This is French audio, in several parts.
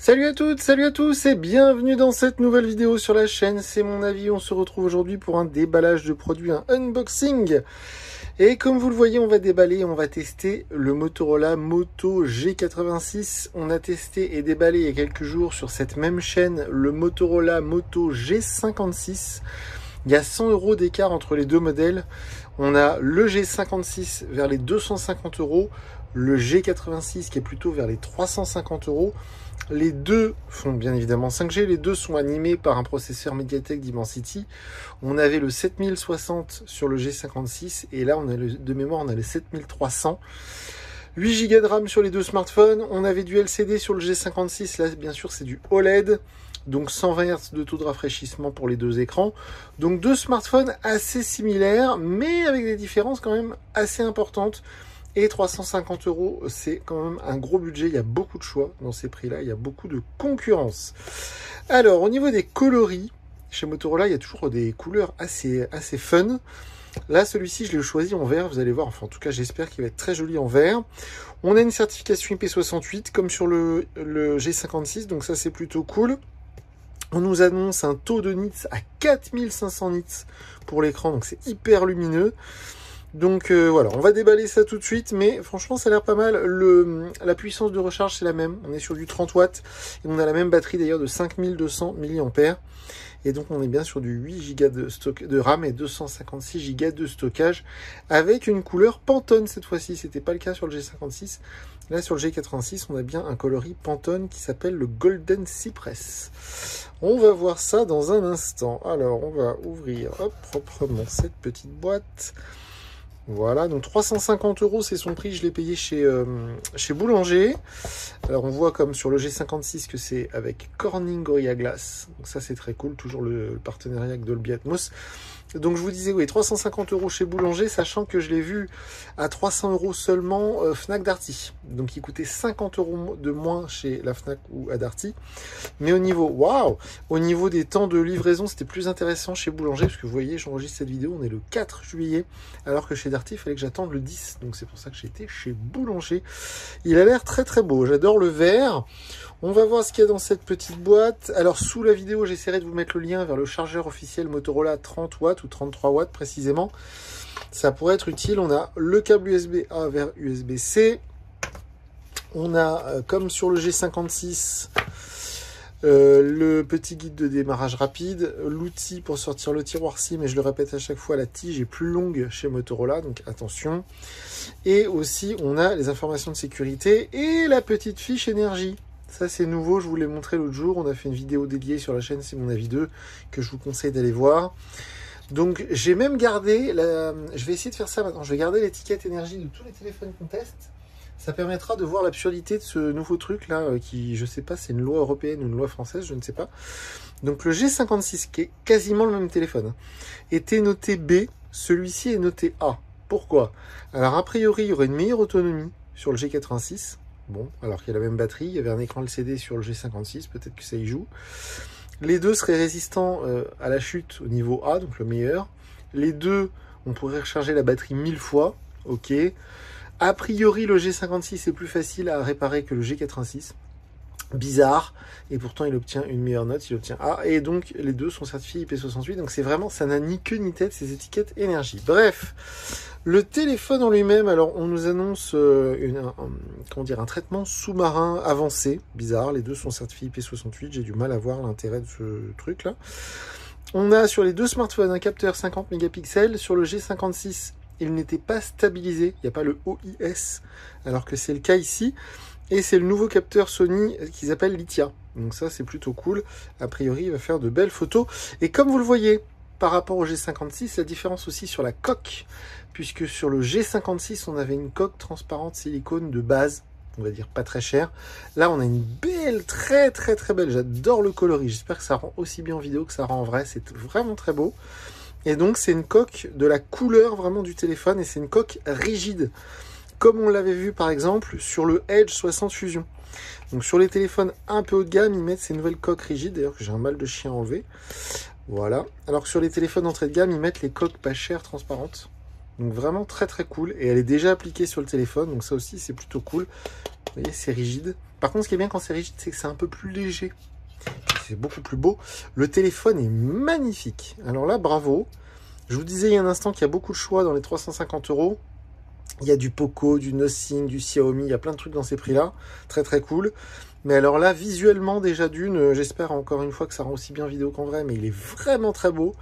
Salut à toutes, salut à tous et bienvenue dans cette nouvelle vidéo sur la chaîne, c'est mon avis. On se retrouve aujourd'hui pour un déballage de produits, un unboxing. Et comme vous le voyez, on va déballer, on va tester le Motorola Moto G86. On a testé et déballé il y a quelques jours sur cette même chaîne le Motorola Moto G56. Il y a 100 € d'écart entre les deux modèles. On a le G56 vers les 250 €, le G86 qui est plutôt vers les 350 €. Les deux font bien évidemment 5G, les deux sont animés par un processeur Mediatek Dimensity. On avait le 7060 sur le G56 et là on a de mémoire on a le 7300. 8 Go de RAM sur les deux smartphones. On avait du LCD sur le G56, là bien sûr c'est du OLED. Donc 120 Hz de taux de rafraîchissement pour les deux écrans. Donc deux smartphones assez similaires mais avec des différences quand même assez importantes. Et 350 €, c'est quand même un gros budget. Il y a beaucoup de choix dans ces prix-là. Il y a beaucoup de concurrence. Alors, au niveau des coloris, chez Motorola, il y a toujours des couleurs assez fun. Là, celui-ci, je l'ai choisi en vert. Vous allez voir. Enfin, en tout cas, j'espère qu'il va être très joli en vert. On a une certification IP68, comme sur le G56. Donc ça, c'est plutôt cool. On nous annonce un taux de nits à 4500 nits pour l'écran. Donc, c'est hyper lumineux. Donc voilà, on va déballer ça tout de suite, mais franchement ça a l'air pas mal. La puissance de recharge c'est la même, on est sur du 30 watts, et on a la même batterie d'ailleurs de 5200 mAh, et donc on est bien sur du 8 Go de RAM et 256 Go de stockage, avec une couleur Pantone cette fois-ci, c'était pas le cas sur le G56. Là sur le G86 on a bien un coloris Pantone qui s'appelle le Golden Cypress. On va voir ça dans un instant. Alors on va ouvrir proprement cette petite boîte. Voilà, donc 350 € c'est son prix, je l'ai payé chez Boulanger. Alors on voit comme sur le G56 que c'est avec Corning Gorilla Glass. Donc ça c'est très cool, toujours le partenariat avec Dolby Atmos. Donc je vous disais oui, 350 € chez Boulanger, sachant que je l'ai vu à 300 € seulement Fnac Darty. Donc il coûtait 50 € de moins chez la Fnac ou à Darty. Mais au niveau des temps de livraison, c'était plus intéressant chez Boulanger, parce que vous voyez, j'enregistre cette vidéo, on est le 4 juillet, alors que chez Darty, il fallait que j'attende le 10. Donc c'est pour ça que j'ai été chez Boulanger. Il a l'air très très beau, j'adore le vert. On va voir ce qu'il y a dans cette petite boîte. Alors sous la vidéo, j'essaierai de vous mettre le lien vers le chargeur officiel Motorola 30 watts ou 33 watts précisément. Ça pourrait être utile. On a le câble USB-A vers USB-C. On a, comme sur le G56, le petit guide de démarrage rapide, l'outil pour sortir le tiroir SIM, et je le répète à chaque fois, la tige est plus longue chez Motorola, donc attention. Et aussi, on a les informations de sécurité et la petite fiche énergie. Ça, c'est nouveau, je vous l'ai montré l'autre jour. On a fait une vidéo dédiée sur la chaîne C'est mon avis 2, que je vous conseille d'aller voir. Donc, j'ai même gardé, je vais essayer de faire ça maintenant, je vais garder l'étiquette énergie de tous les téléphones qu'on teste. Ça permettra de voir l'absurdité de ce nouveau truc là, qui, je sais pas, c'est une loi européenne ou une loi française, je ne sais pas. Donc le G56, qui est quasiment le même téléphone, était noté B, celui-ci est noté A. Pourquoi? Alors a priori, il y aurait une meilleure autonomie sur le G86. Bon, alors qu'il y a la même batterie, il y avait un écran LCD sur le G56, peut-être que ça y joue. Les deux seraient résistants à la chute au niveau A, donc le meilleur. Les deux, on pourrait recharger la batterie 1000 fois, ok. A priori, le G56 est plus facile à réparer que le G86. Bizarre. Et pourtant, il obtient une meilleure note. Il obtient A. Et donc, les deux sont certifiés IP68. Donc, c'est vraiment, ça n'a ni queue ni tête, ces étiquettes énergie. Bref. Le téléphone en lui-même, alors, on nous annonce un traitement sous-marin avancé. Bizarre. Les deux sont certifiés IP68. J'ai du mal à voir l'intérêt de ce truc-là. On a sur les deux smartphones un capteur 50 mégapixels. Sur le G56, il n'était pas stabilisé, il n'y a pas le OIS, alors que c'est le cas ici. Et c'est le nouveau capteur Sony qu'ils appellent Lithia. Donc ça, c'est plutôt cool. A priori, il va faire de belles photos. Et comme vous le voyez, par rapport au G56, la différence aussi sur la coque, puisque sur le G56, on avait une coque transparente silicone de base, on va dire pas très cher. Là, on a une belle, très belle. J'adore le coloris. J'espère que ça rend aussi bien en vidéo que ça rend en vrai. C'est vraiment très beau. Et donc, c'est une coque de la couleur vraiment du téléphone, et c'est une coque rigide, comme on l'avait vu par exemple sur le Edge 60 Fusion. Donc sur les téléphones un peu haut de gamme, ils mettent ces nouvelles coques rigides, d'ailleurs que j'ai un mal de chien à enlever. Voilà. Alors que sur les téléphones entrée de gamme, ils mettent les coques pas chères transparentes. Donc vraiment très cool, et elle est déjà appliquée sur le téléphone, donc ça aussi c'est plutôt cool. Vous voyez, c'est rigide. Par contre, ce qui est bien quand c'est rigide, c'est que c'est un peu plus léger. C'est beaucoup plus beau. Le téléphone est magnifique. Alors là, bravo. Je vous disais il y a un instant qu'il y a beaucoup de choix dans les 350 €. Il y a du Poco, du Nothing, du Xiaomi. Il y a plein de trucs dans ces prix-là. Très très cool. Mais alors là, visuellement, déjà d'une, j'espère encore une fois que ça rend aussi bien vidéo qu'en vrai, mais il est vraiment très beau.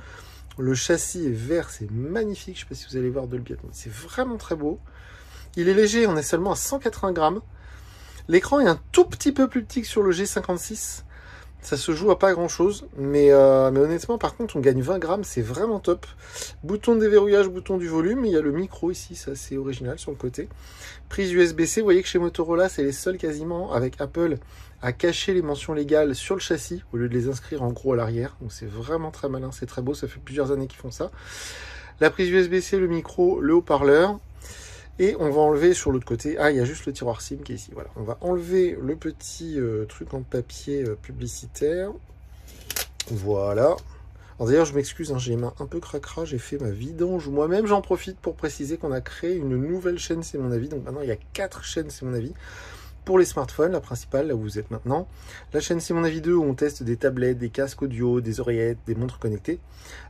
Le châssis est vert, c'est magnifique. Je ne sais pas si vous allez voir de le biais, mais c'est vraiment très beau. Il est léger, on est seulement à 180 grammes. L'écran est un tout petit peu plus petit que sur le G56. Ça se joue à pas grand chose, mais honnêtement, par contre, on gagne 20 grammes, c'est vraiment top. Bouton de déverrouillage, bouton du volume, il y a le micro ici, ça c'est original sur le côté. Prise USB-C, vous voyez que chez Motorola, c'est les seuls quasiment, avec Apple, à cacher les mentions légales sur le châssis, au lieu de les inscrire en gros à l'arrière. Donc c'est vraiment très malin, c'est très beau, ça fait plusieurs années qu'ils font ça. La prise USB-C, le micro, le haut-parleur. Et on va enlever sur l'autre côté, il y a juste le tiroir SIM qui est ici. Voilà, on va enlever le petit truc en papier publicitaire. Voilà. Alors d'ailleurs, je m'excuse, j'ai les mains un peu cracra, j'ai fait ma vidange. Moi-même, j'en profite pour préciser qu'on a créé une nouvelle chaîne, c'est mon avis. Donc maintenant, il y a 4 chaînes, c'est mon avis. Pour les smartphones, la principale, là où vous êtes maintenant. La chaîne C'est mon avis 2, où on teste des tablettes, des casques audio, des oreillettes, des montres connectées.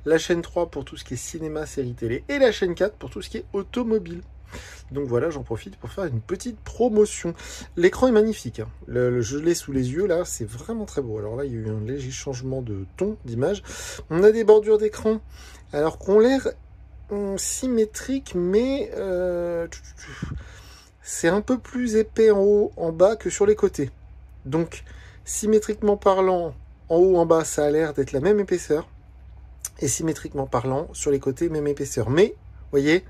La chaîne 3 pour tout ce qui est cinéma, série télé. Et la chaîne 4 pour tout ce qui est automobile. Donc voilà, j'en profite pour faire une petite promotion. L'écran est magnifique. Je l'ai sous les yeux, là, c'est vraiment très beau. Alors là, il y a eu un léger changement de ton, d'image. On a des bordures d'écran, alors qu'on l'air symétrique, mais c'est un peu plus épais en haut, en bas que sur les côtés. Donc, symétriquement parlant, en haut, en bas, ça a l'air d'être la même épaisseur. Et symétriquement parlant, sur les côtés, même épaisseur. Mais, vous voyez,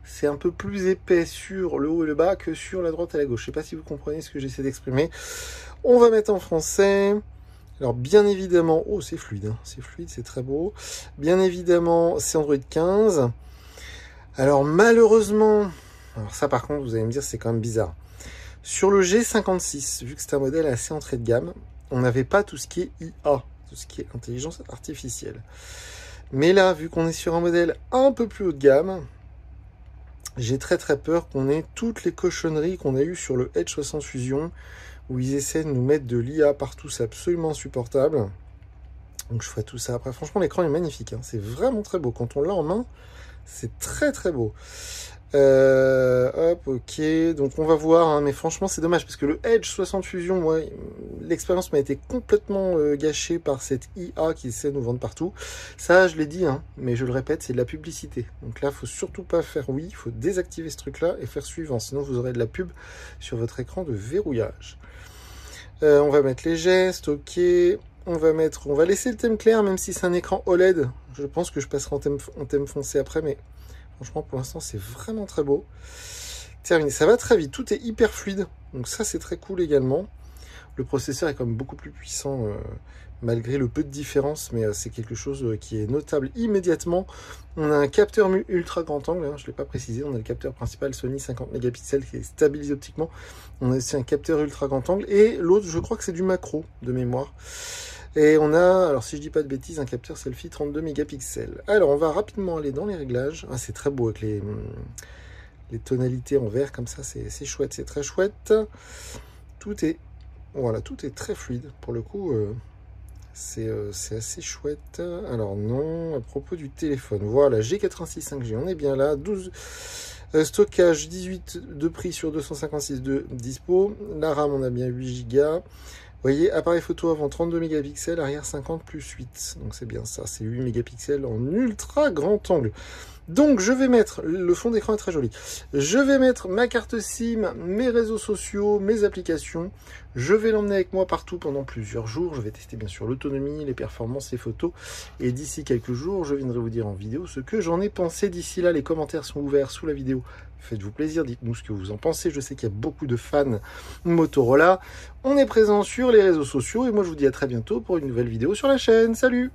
c'est un peu plus épais sur le haut et le bas que sur la droite et la gauche. Je ne sais pas si vous comprenez ce que j'essaie d'exprimer. On va mettre en français. Alors, bien évidemment... Oh, c'est fluide, c'est fluide, c'est très beau. Bien évidemment, c'est Android 15. Alors, malheureusement... Alors ça, par contre, vous allez me dire, c'est quand même bizarre. Sur le G56, vu que c'est un modèle assez entrée de gamme, on n'avait pas tout ce qui est IA, tout ce qui est intelligence artificielle. Mais là, vu qu'on est sur un modèle un peu plus haut de gamme, j'ai très très peur qu'on ait toutes les cochonneries qu'on a eues sur le Edge 60 Fusion, où ils essaient de nous mettre de l'IA partout, c'est absolument insupportable. Donc je ferai tout ça après. Franchement, l'écran est magnifique, c'est vraiment très beau. Quand on l'a en main, c'est très très beau. Hop, ok, donc on va voir, mais franchement c'est dommage, parce que le Edge 60 Fusion, moi, l'expérience m'a été complètement gâchée par cette IA qui essaie de nous vendre partout. Ça, je l'ai dit, mais je le répète, c'est de la publicité. Donc là, il faut surtout pas faire oui, il faut désactiver ce truc-là et faire suivant, sinon vous aurez de la pub sur votre écran de verrouillage. On va mettre les gestes, ok. On va laisser le thème clair, même si c'est un écran OLED. Je pense que je passerai en thème foncé après, mais franchement, pour l'instant, c'est vraiment très beau. Terminé. Ça va très vite. Tout est hyper fluide. Donc ça, c'est très cool également. Le processeur est quand même beaucoup plus puissant, malgré le peu de différence. Mais c'est quelque chose qui est notable immédiatement. On a un capteur ultra grand angle. Je ne l'ai pas précisé. On a le capteur principal Sony 50 mégapixels qui est stabilisé optiquement. On a aussi un capteur ultra grand angle. Et l'autre, je crois que c'est du macro de mémoire. Et on a, alors si je dis pas de bêtises, un capteur selfie 32 mégapixels. Alors on va rapidement aller dans les réglages. Ah, c'est très beau avec les tonalités en vert comme ça, c'est chouette, c'est très chouette. Tout est très fluide. Pour le coup, c'est assez chouette. Alors non, à propos du téléphone, voilà, G86 5G, on est bien là. 12 stockage 18 de prix sur 256 de dispo. La RAM, on a bien 8 Go. Vous voyez, appareil photo avant 32 mégapixels, arrière 50 plus 8. Donc c'est bien ça, c'est 8 mégapixels en ultra grand angle. Donc je vais mettre, le fond d'écran est très joli, je vais mettre ma carte SIM, mes réseaux sociaux, mes applications. Je vais l'emmener avec moi partout pendant plusieurs jours. Je vais tester bien sûr l'autonomie, les performances, les photos. Et d'ici quelques jours, je viendrai vous dire en vidéo ce que j'en ai pensé. D'ici là, les commentaires sont ouverts sous la vidéo. Faites-vous plaisir, dites-nous ce que vous en pensez. Je sais qu'il y a beaucoup de fans Motorola. On est présent sur les réseaux sociaux et moi je vous dis à très bientôt pour une nouvelle vidéo sur la chaîne. Salut!